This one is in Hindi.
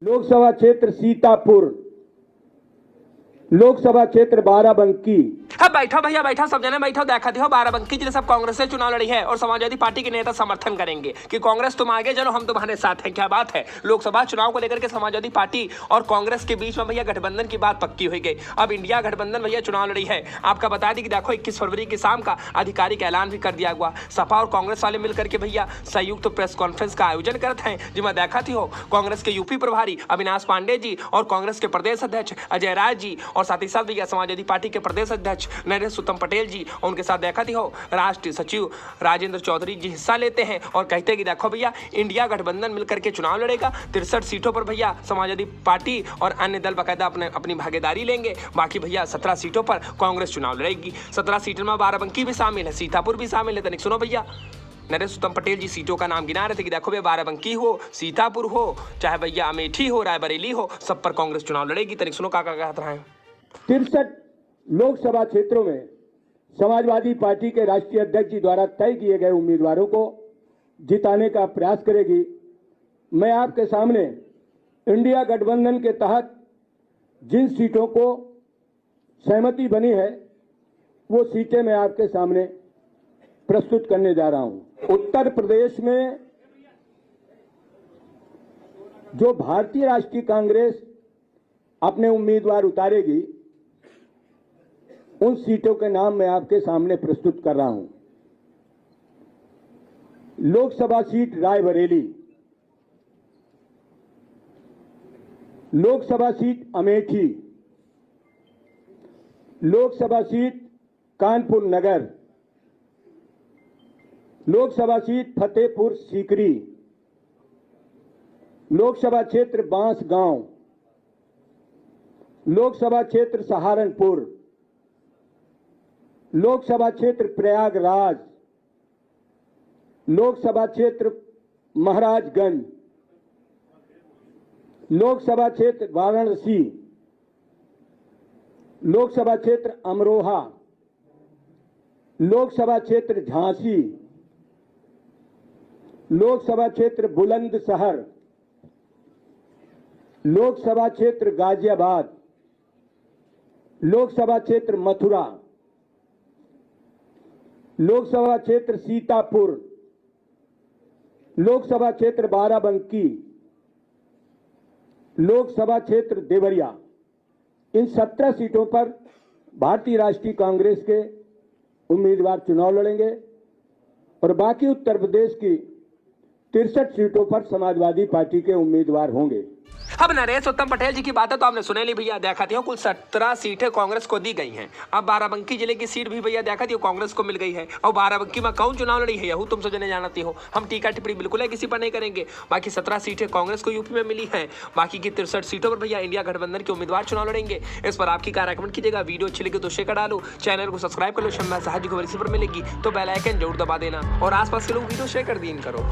लोकसभा क्षेत्र सीतापुर, लोकसभा क्षेत्र बाराबंकी। अब बैठो भैया बैठो, सब जने बैठो। देखा थी हो बाराबंकी जिले सब कांग्रेस से चुनाव लड़ी है और समाजवादी पार्टी के नेता समर्थन करेंगे कि कांग्रेस तुम आगे चलो, हम तुम्हारे साथ हैं। क्या बात है। लोकसभा चुनाव को लेकर के समाजवादी पार्टी और कांग्रेस के बीच में भैया गठबंधन की बात पक्की हुई गई। अब इंडिया गठबंधन भैया चुनाव लड़ी है। आपका बता दी कि देखो 21 फरवरी की शाम का आधिकारिक ऐलान भी कर दिया हुआ। सपा और कांग्रेस वाले मिलकर के भैया संयुक्त प्रेस कॉन्फ्रेंस का आयोजन करते हैं, जिसमें देखा थी हो कांग्रेस के यूपी प्रभारी अविनाश पांडे जी और कांग्रेस के प्रदेश अध्यक्ष अजय राय जी और साथ ही साथ भैया समाजवादी पार्टी के प्रदेश अध्यक्ष नरेश उत्तम पटेल जी और उनके साथ देखा थी हो राष्ट्रीय सचिव राजेंद्र चौधरी जी हिस्सा लेते हैं और कहते हैं कि देखो भैया इंडिया गठबंधन मिलकर के चुनाव लड़ेगा। 63 सीटों पर भैया समाजवादी पार्टी और अन्य दल बाकायदा अपनी भागीदारी लेंगे। बाकी भैया 17 सीटों पर कांग्रेस चुनाव लड़ेगी। 17 सीटों में बाराबंकी भी शामिल है, सीतापुर भी शामिल है। तनिक सुनो भैया, नरेश उत्तम पटेल जी सीटों का नाम गिना रहे थे कि देखो भैया बाराबंकी हो, सीतापुर हो, चाहे भैया अमेठी हो, रायबरेली हो, सब पर कांग्रेस चुनाव लड़ेगी। तनिक सुनो का कहते हैं। 63 लोकसभा क्षेत्रों में समाजवादी पार्टी के राष्ट्रीय अध्यक्ष जी द्वारा तय किए गए उम्मीदवारों को जिताने का प्रयास करेगी। मैं आपके सामने इंडिया गठबंधन के तहत जिन सीटों को सहमति बनी है वो सीटें मैं आपके सामने प्रस्तुत करने जा रहा हूं। उत्तर प्रदेश में जो भारतीय राष्ट्रीय कांग्रेस अपने उम्मीदवार उतारेगी उन सीटों के नाम मैं आपके सामने प्रस्तुत कर रहा हूं। Lok Sabha seat Raebareli, Lok Sabha seat Amethi, Lok Sabha seat Kanpur Nagar, Lok Sabha seat Fatehpur Sikri, Lok Sabha क्षेत्र बांसगांव, लोकसभा क्षेत्र सहारनपुर, लोकसभा क्षेत्र प्रयागराज, लोकसभा क्षेत्र महाराजगंज, लोकसभा क्षेत्र वाराणसी, लोकसभा क्षेत्र अमरोहा, लोकसभा क्षेत्र झांसी, लोकसभा क्षेत्र बुलंदशहर, लोकसभा क्षेत्र गाजियाबाद, लोकसभा क्षेत्र मथुरा, लोकसभा क्षेत्र सीतापुर, लोकसभा क्षेत्र बाराबंकी, लोकसभा क्षेत्र देवरिया। इन 17 सीटों पर भारतीय राष्ट्रीय कांग्रेस के उम्मीदवार चुनाव लड़ेंगे और बाकी उत्तर प्रदेश की 63 सीटों पर समाजवादी पार्टी के उम्मीदवार होंगे। अब नरेश उत्तम पटेल जी की बातें तो आपने सुने ली भैया। देखा थी कुल 17 सीटें कांग्रेस को दी गई हैं। अब बाराबंकी जिले की सीट भी भैया देखा थी कांग्रेस को मिल गई है। और बाराबंकी में कौन चुनाव लड़ी है यह तुम सब जने जानती हो। हम टीका टिप्पणी बिल्कुल है किसी पर नहीं करेंगे। बाकी 17 सीटें कांग्रेस को यूपी में मिली हैं। बाकी की 63 सीटों पर भैया इंडिया गठबंधन के उम्मीदवार चुनाव लड़ेंगे। इस पर आपकी क्या रेकमेंड कीजिएगा। वीडियो अच्छी लगी तो शेयर डालो, चैनल को सब्सक्राइब कर लो। शम्मा साहब जी को खबर इसी पर मिलेगी तो बेल आइकन जरूर दबा देना और आसपास के लोग वीडियो शेयर कर दी करो।